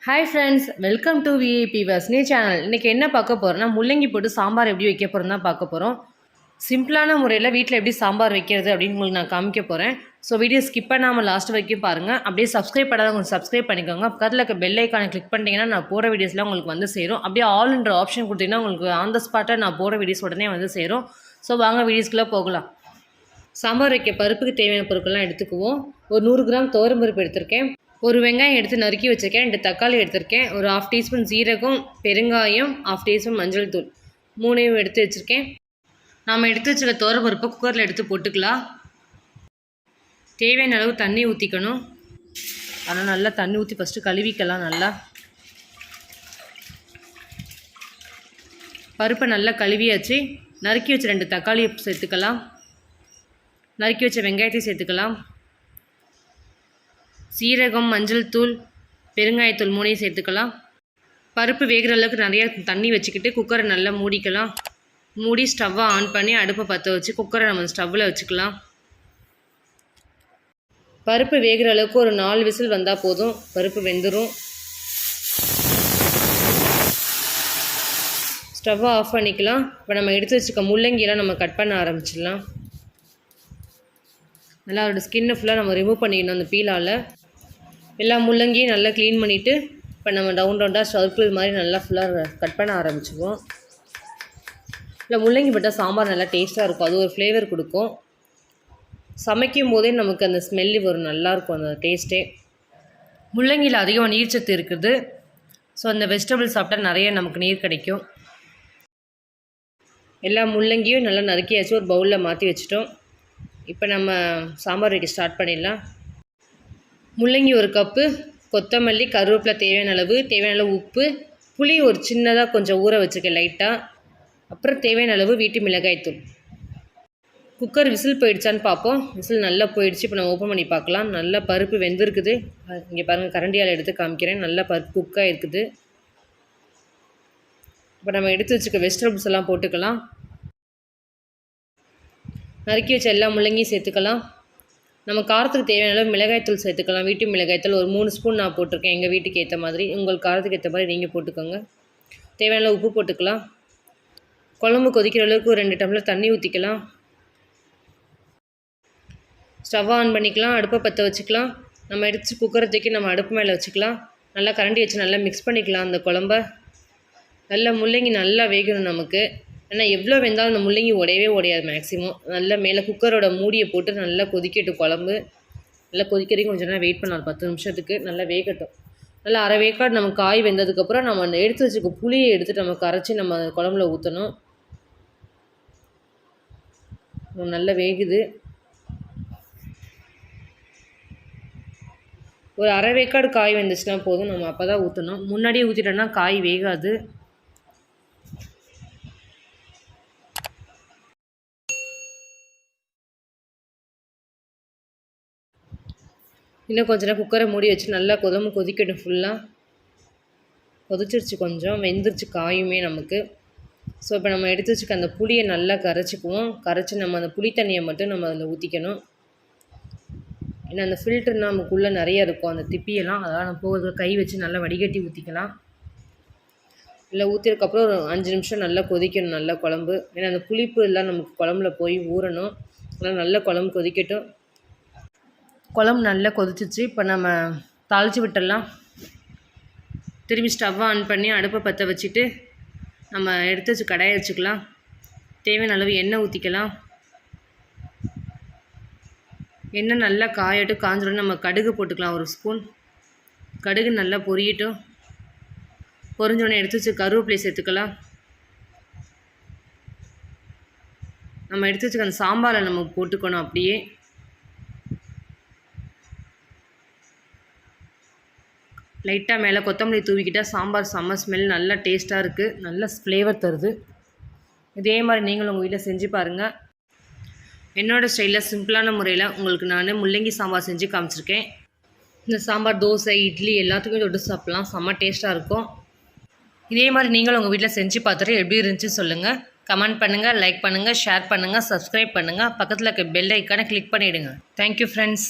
Hi friends, welcome to VIP வஸ்னி channel. இன்றைக்கி என்ன பார்க்க போகிறோன்னா, முள்ளங்கி போட்டு சாம்பார் எப்படி வைக்க போகிறோம் தான் பார்க்க போகிறோம். சிம்பிளான முறையில் வீட்டில் எப்படி சாம்பார் வைக்கிறது அப்படின்னு உங்களுக்கு நான் காமிக்க போகிறேன். ஸோ வீடியோ ஸ்கிப் பண்ணாமல் லாஸ்ட் வரைக்கும் பாருங்கள். அப்படியே சப்ஸ்கிரைப் பண்ணாதவங்க சப்ஸ்கிரைப் பண்ணிக்கோங்க. பக்கத்தில் இருக்க பெல் ஐக்கானை கிளிக் பண்ணிட்டீங்கன்னா நான் போகிற வீடியோஸ்லாம் உங்களுக்கு வந்து சேரும். அப்படியே ஆல்ன்ற ஆப்ஷன் கொடுத்தீங்கன்னா உங்களுக்கு ஆன் த ஸ்பாட்டாக நான் போகிற வீடியோஸ் உடனே வந்து சேரும். ஸோ வாங்க வீடியோஸ்க்குள்ளே போகலாம். சாம்பார் வைக்க பருப்புக்கு தேவையான பொருட்கள்லாம் எடுத்துக்குவோம். ஒரு 100 கிராம் துவரம் பருப்பு எடுத்திருக்கேன். ஒரு வெங்காயம் எடுத்து நறுக்கி வச்சுருக்கேன். 2 தக்காளி எடுத்திருக்கேன். ஒரு 1/2 டீஸ்பூன் ஜீரகம், பெருங்காயம், 1/2 டீஸ்பூன் மஞ்சள் தூள் 3 எடுத்து வச்சுருக்கேன். நாம் எடுத்து வச்சுருக்க துவரம் பருப்பை குக்கரில் எடுத்து போட்டுக்கலாம். தேவையான அளவு தண்ணி ஊற்றிக்கணும். ஆனால் நல்லா தண்ணி ஊற்றி ஃபஸ்ட்டு கழுவிக்கலாம். நல்லா பருப்பை நல்லா கழுவியாச்சு. நறுக்கி வச்ச 2 தக்காளியை சேர்த்துக்கலாம். நறுக்கி வச்ச வெங்காயத்தை சேர்த்துக்கலாம். சீரகம், மஞ்சள் தூள், பெருங்காயத்தூள் 3 சேர்த்துக்கலாம். பருப்பு வேகிற அளவுக்கு நிறையா தண்ணி வச்சுக்கிட்டு குக்கரை நல்லா மூடிக்கலாம். மூடி ஸ்டவ்வை ஆன் பண்ணி அடுப்பை பற்ற வச்சு குக்கரை நம்ம ஸ்டவ்வில் வச்சுக்கலாம். பருப்பு வேகிற அளவுக்கு ஒரு 4 விசில் வந்தால் போதும். பருப்பு வெந்துடும். ஸ்டவ்வை ஆஃப் பண்ணிக்கலாம். இப்போ நம்ம எடுத்து வச்சுக்க முள்ளங்கியெல்லாம் நம்ம கட் பண்ண ஆரம்பிச்சிடலாம். நல்லா அதோட ஸ்கின்னை ஃபுல்லாக நம்ம ரிமூவ் பண்ணிக்கணும். அந்த பீலால் எல்லா முள்ளங்கியும் நல்லா க்ளீன் பண்ணிவிட்டு இப்போ நம்ம ரவுண்டாக சர்க்கிள் மாதிரி நல்லா ஃபுல்லாக கட் பண்ண ஆரம்பிச்சுக்குவோம். இல்லை முள்ளங்கி போட்டால் சாம்பார் நல்லா டேஸ்ட்டாக இருக்கும். அது ஒரு ஃப்ளேவர் கொடுக்கும். சமைக்கும் போதே நமக்கு அந்த ஸ்மெல்லு வரும். நல்லாயிருக்கும் அந்த டேஸ்ட்டே. முள்ளங்கியில் அதிகம் நீர்ச்சத்து இருக்குது. ஸோ அந்த வெஜிடபிள் சாப்பிட்டா நிறைய நமக்கு நீர் கிடைக்கும். எல்லா முள்ளங்கியும் நல்லா நறுக்கியாச்சு. ஒரு பவுலில் மாற்றி வச்சுட்டோம். இப்போ நம்ம சாம்பார் வைக்க ஸ்டார்ட் பண்ணிடலாம். முள்ளங்கி 1 கப்பு, கொத்தமல்லி, கருவேப்பிலை தேவையான அளவு உப்பு, புளி ஒரு சின்னதாக கொஞ்சம் ஊற வச்சுருக்கேன் லைட்டாக. அப்புறம் தேவையான அளவு வீட்டு மிளகாய்த்தூள். குக்கர் விசில் போயிடுச்சான்னு பார்ப்போம். விசில் நல்லா போயிடுச்சு. இப்போ நம்ம ஓப்பன் பண்ணி பார்க்கலாம். நல்லா பருப்பு வெந்திருக்குது. இங்கே பாருங்கள், கரண்டியால் எடுத்து காமிக்கிறேன். நல்லா பருப்பு குக்காக இருக்குது. இப்போ நம்ம எடுத்து வச்சுக்க வெஜிடபிள்ஸ் எல்லாம் போட்டுக்கலாம். நறுக்கி வச்ச எல்லா முள்ளங்கியும் சேர்த்துக்கலாம். நம்ம காரத்துக்கு தேவையான அளவு மிளகாய்த்தூள் சேர்த்துக்கலாம். வீட்டு மிளகாய்த்தூள் ஒரு 3 ஸ்பூன் நான் போட்டிருக்கேன். எங்கள் வீட்டுக்கு ஏற்ற மாதிரி, உங்கள் காரத்துக்கு ஏற்ற மாதிரி நீங்கள் போட்டுக்கோங்க. தேவையான உப்பு போட்டுக்கலாம். குழம்பு கொதிக்கிற அளவுக்கு ஒரு 2 டம்ளர் தண்ணி ஊற்றிக்கலாம். ஸ்டவ் ஆன் பண்ணிக்கலாம். அடுப்பை பற்ற வச்சுக்கலாம். நம்ம எடுத்து குக்கரை தூக்கி நம்ம அடுப்பு மேலே வச்சுக்கலாம். நல்லா கரண்டி வச்சு நல்லா மிக்ஸ் பண்ணிக்கலாம். அந்த குழம்ப நல்லா முள்ளங்கி நல்லா வேகணும் நமக்கு. ஏன்னா எவ்வளோ வெந்தாலும் அந்த முள்ளங்கி உடையாது மேக்ஸிமம். நல்லா மேலே குக்கரோட மூடியை போட்டு நல்லா கொதிக்கட்டும். குழம்பு நல்லா கொதிக்கிறதுக்கு கொஞ்சம் நேரம் வெயிட் பண்ணலாம். 10 நிமிஷத்துக்கு நல்லா வேகட்டும். நல்லா அரை வேக்காடு நம்ம காய் வெந்ததுக்கப்புறம் நம்ம அந்த எடுத்து வச்சுக்க புளியை எடுத்துகிட்டு நம்ம கரைச்சி நம்ம குழம்புல ஊற்றணும். நல்லா வேகுது. ஒரு அரை வேக்காடு காய் வெந்துச்சுன்னா போதும். நம்ம அப்போ தான் ஊற்றணும். முன்னாடியே ஊற்றிட்டோன்னா காய் வேகாது. இன்னும் கொஞ்சம் நேரம் குக்கரை மூடி வச்சு நல்லா கொதிக்கட்டும். ஃபுல்லாக கொதிச்சிருச்சு. கொஞ்சம் வெந்துருச்சு காயுமே நமக்கு. ஸோ இப்போ நம்ம எடுத்து வச்சுக்க அந்த புளியை நல்லா கரைச்சிக்குவோம். கரைச்சி நம்ம அந்த புளி தண்ணியை மட்டும் நம்ம அதில் ஊற்றிக்கணும். ஏன்னா அந்த ஃபில்டர்னால் நமக்குள்ளே நிறைய இருக்கும் அந்த திப்பியெல்லாம். அதெல்லாம் நம்ம போகிறது கை வச்சு நல்லா வடிகட்டி ஊற்றிக்கலாம். இல்லை ஊற்றிருக்கப்புறம் ஒரு 5 நிமிஷம் நல்லா கொதிக்கணும். நல்லா குழம்பு. ஏன்னா அந்த புளிப்பு எல்லாம் நமக்கு குழம்புல போய் ஊறணும். அதனால் நல்லா குழம்பு கொதிக்கட்டும். குழம்பு நல்லா கொதிச்சிச்சு. இப்போ நம்ம தாளித்து விட்டுடலாம். திரும்பி ஸ்டவ்வை ஆன் பண்ணி அடுப்பை பற்ற வச்சுட்டு நம்ம எடுத்து வச்சு கடாயை வச்சுக்கலாம். தேவையான அளவு எண்ணெய் ஊற்றிக்கலாம். எண்ணெய் நல்லா காயட்டும். காஞ்சோடனே நம்ம கடுகு போட்டுக்கலாம். 1 ஸ்பூன் கடுகு நல்லா பொரியட்டும். பொரிஞ்சோடனே எடுத்து வச்சு கருவேப்பிலை சேர்த்துக்கலாம். நம்ம எடுத்து வச்சுக்க அந்த சாம்பாரை நம்ம போட்டுக்கணும். அப்படியே லைட்டாக மேலே கொத்தமல்லி தூவிக்கிட்டால் சாம்பார் செம்ம ஸ்மெல், நல்லா டேஸ்ட்டாக இருக்குது. நல்ல ஃப்ளேவர் தருது. இதே மாதிரி நீங்களும் உங்கள் வீட்டில் செஞ்சு பாருங்கள். என்னோடய ஸ்டைலில் சிம்பிளான முறையில் உங்களுக்கு நான் முள்ளங்கி சாம்பார் செஞ்சு காமிச்சிருக்கேன். இந்த சாம்பார் தோசை, இட்லி எல்லாத்துக்குமே தொட்டு சாப்பிட்லாம். செம்ம டேஸ்ட்டாக இருக்கும். இதே மாதிரி நீங்களும் உங்கள் வீட்டில் செஞ்சு பார்த்துட்டு எப்படி இருந்துச்சு சொல்லுங்கள். கமெண்ட் பண்ணுங்கள், லைக் பண்ணுங்கள், ஷேர் பண்ணுங்கள், சப்ஸ்கிரைப் பண்ணுங்கள். பக்கத்தில் இருக்க பெல் ஐக்கானை கிளிக் பண்ணிவிடுங்க. Thank you friends.